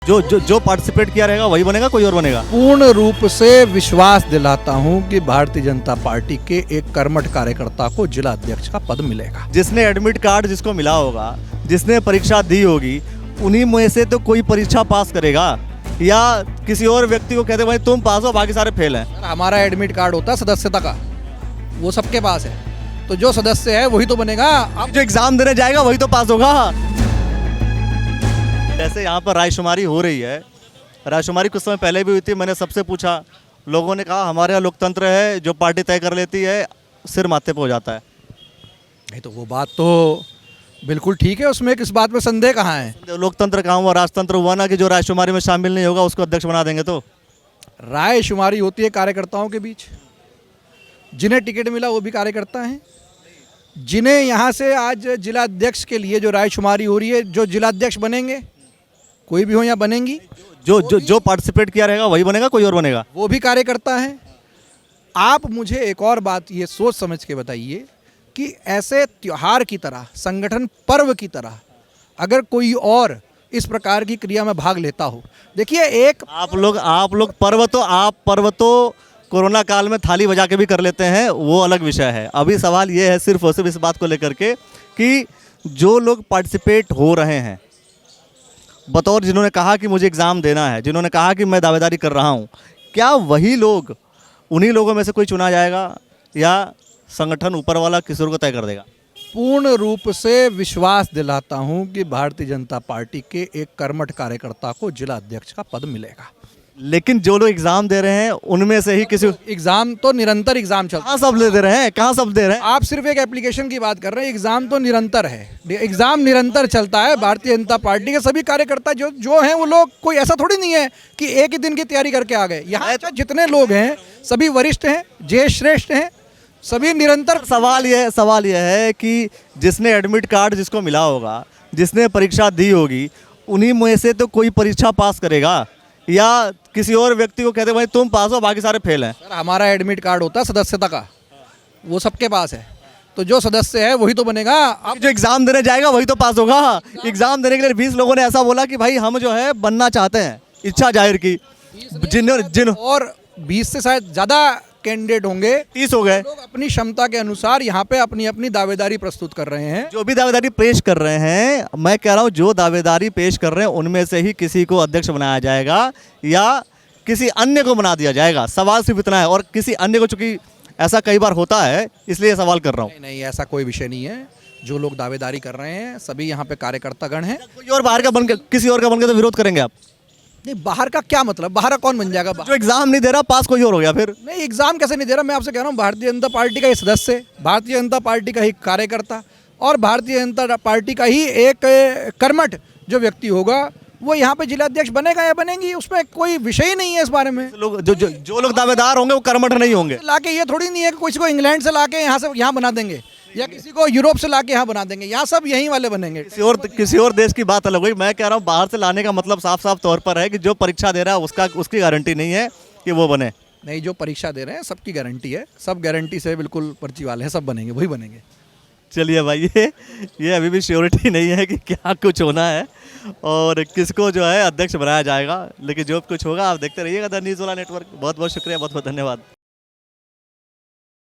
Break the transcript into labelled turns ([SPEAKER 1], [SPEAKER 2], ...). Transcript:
[SPEAKER 1] जो पार्टिसिपेट किया रहेगा वही बनेगा, कोई और बनेगा?
[SPEAKER 2] पूर्ण रूप से विश्वास दिलाता हूं कि भारतीय जनता पार्टी के एक कर्मठ कार्यकर्ता को जिला अध्यक्ष का पद मिलेगा।
[SPEAKER 1] जिसने एडमिट कार्ड जिसको मिला होगा, जिसने परीक्षा दी होगी, उन्हीं में से तो कोई परीक्षा पास करेगा, या किसी और व्यक्ति को कहते भाई तुम पास हो बाकी सारे फेल हैं?
[SPEAKER 2] हमारा एडमिट कार्ड होता है सदस्यता का, वो सबके पास है, तो जो सदस्य है वही तो बनेगा।
[SPEAKER 1] अब जो एग्जाम देने जाएगा वही तो पास होगा। जैसे यहाँ पर रायशुमारी हो रही है, रायशुमारी कुछ समय पहले भी हुई थी, मैंने सबसे पूछा, लोगों ने कहा हमारे यहाँ लोकतंत्र है, जो पार्टी तय कर लेती है सिर माथे पे हो जाता है।
[SPEAKER 2] नहीं तो वो बात तो बिल्कुल ठीक है, उसमें किस बात में संदेह कहाँ है।
[SPEAKER 1] लोकतंत्र कहाँ हुआ, राजतंत्र हुआ ना कि जो रायशुमारी में शामिल नहीं होगा उसको अध्यक्ष बना देंगे। तो
[SPEAKER 2] रायशुमारी होती है कार्यकर्ताओं के बीच, जिन्हें टिकट मिला वो भी कार्यकर्ता हैं, जिन्हें यहाँ से आज जिला अध्यक्ष के लिए जो रायशुमारी हो रही है, जो जिला अध्यक्ष बनेंगे कोई भी हो या बनेंगी,
[SPEAKER 1] जो पार्टिसिपेट किया रहेगा वही बनेगा, कोई और बनेगा?
[SPEAKER 2] वो भी कार्यकर्ता हैं। आप मुझे एक और बात ये सोच समझ के बताइए कि ऐसे त्योहार की तरह, संगठन पर्व की तरह अगर कोई और इस प्रकार की क्रिया में भाग लेता हो, देखिए एक
[SPEAKER 1] आप लोग पर्व तो कोरोना काल में थाली बजा के भी कर लेते हैं, वो अलग विषय है। अभी सवाल ये है सिर्फ और सिर्फ इस बात को लेकर के कि जो लोग पार्टिसिपेट हो रहे हैं, बतौर जिन्होंने कहा कि मुझे एग्ज़ाम देना है, जिन्होंने कहा कि मैं दावेदारी कर रहा हूँ, क्या वही लोग, उन्हीं लोगों में से कोई चुना जाएगा या संगठन ऊपर वाला किसी और को तय कर देगा?
[SPEAKER 2] पूर्ण रूप से विश्वास दिलाता हूं कि भारतीय जनता पार्टी के एक कर्मठ कार्यकर्ता को जिला अध्यक्ष का पद मिलेगा।
[SPEAKER 1] लेकिन जो लोग एग्जाम दे रहे हैं उनमें से ही किसी,
[SPEAKER 2] एग्जाम तो निरंतर एग्जाम चलता है।
[SPEAKER 1] कहाँ सब ले दे रहे हैं, कहाँ सब दे रहे हैं?
[SPEAKER 2] आप सिर्फ एक एप्लीकेशन की बात कर रहे हैं, एग्जाम तो निरंतर है, एग्जाम निरंतर चलता है। भारतीय जनता पार्टी के सभी कार्यकर्ता जो हैं वो लोग, कोई ऐसा थोड़ी नहीं है कि एक ही दिन की तैयारी करके आ गए। यहाँ जितने लोग हैं सभी वरिष्ठ हैं, ज्येष्ठ श्रेष्ठ हैं, सभी निरंतर।
[SPEAKER 1] सवाल यह है कि जिसने एडमिट कार्ड जिसको मिला होगा, जिसने परीक्षा दी होगी, उन्हीं में से तो कोई परीक्षा पास करेगा, या किसी और व्यक्ति को कहते भाई तुम पास हो बाकी सारे फेल हैं?
[SPEAKER 2] सर हमारा एडमिट कार्ड होता है सदस्यता का, वो सबके पास है, तो जो सदस्य है वही तो बनेगा।
[SPEAKER 1] अब जो एग्जाम देने जाएगा वही तो पास होगा। एग्जाम देने के लिए 20 लोगों ने ऐसा बोला कि भाई हम जो है बनना चाहते हैं, इच्छा जाहिर की,
[SPEAKER 2] और 20 से शायद ज़्यादा कैंडिडेट होंगे,
[SPEAKER 1] 30 हो गए।
[SPEAKER 2] लोग अपनी क्षमता के अनुसार यहाँ पे अपनी अपनी दावेदारी प्रस्तुत कर रहे हैं।
[SPEAKER 1] जो भी दावेदारी पेश कर रहे हैं, मैं कह रहा हूँ जो दावेदारी पेश कर रहे हैं उनमें से ही किसी को अध्यक्ष बनाया जाएगा या किसी अन्य को बना दिया जाएगा। सवाल सिर्फ इतना है, और किसी अन्य को, चूंकि ऐसा कई बार होता है इसलिए सवाल कर रहा हूँ।
[SPEAKER 2] नहीं, ऐसा कोई विषय नहीं है। जो लोग दावेदारी कर रहे हैं सभी यहाँ पे कार्यकर्तागण हैं।
[SPEAKER 1] कोई और बाहर का बन के, किसी और का बन के तो विरोध करेंगे आप?
[SPEAKER 2] नहीं, बाहर का क्या मतलब, बाहर का कौन बन जाएगा?
[SPEAKER 1] जो एग्जाम नहीं दे रहा पास कोई और हो गया फिर?
[SPEAKER 2] नहीं, एग्जाम कैसे नहीं दे रहा, मैं आपसे कह रहा हूँ भारतीय जनता पार्टी का ही सदस्य, भारतीय जनता पार्टी का ही कार्यकर्ता और भारतीय जनता पार्टी का ही एक कर्मठ जो व्यक्ति होगा वो यहाँ पे जिला अध्यक्ष बनेगा या बनेंगी, उसमें कोई विषय ही नहीं है इस बारे में।
[SPEAKER 1] लोग जो लोग दावेदार होंगे वो कर्मठ नहीं होंगे।
[SPEAKER 2] लाके ये थोड़ी नहीं है कि किसी को इंग्लैंड से लाके यहाँ से यहाँ बना देंगे, या किसी को यूरोप से लाके यहाँ बना देंगे, यहाँ सब यहीं वाले बनेंगे।
[SPEAKER 1] किसी और देश की बात अलग हुई। मैं कह रहा हूँ बाहर से लाने का मतलब साफ साफ तौर पर है कि जो परीक्षा दे रहा है उसकी गारंटी नहीं है कि वो बने।
[SPEAKER 2] नहीं, जो परीक्षा दे रहे हैं सबकी गारंटी है, सब गारंटी से बिल्कुल पर्ची वाले हैं, सब बनेंगे, वही बनेंगे।
[SPEAKER 1] चलिए भाई, ये अभी भी श्योरिटी नहीं है कि क्या कुछ होना है और किसको जो है अध्यक्ष बनाया जाएगा, लेकिन जो कुछ होगा आप देखते रहिएगा द न्यूज़ वाला नेटवर्क। बहुत बहुत शुक्रिया, बहुत बहुत धन्यवाद।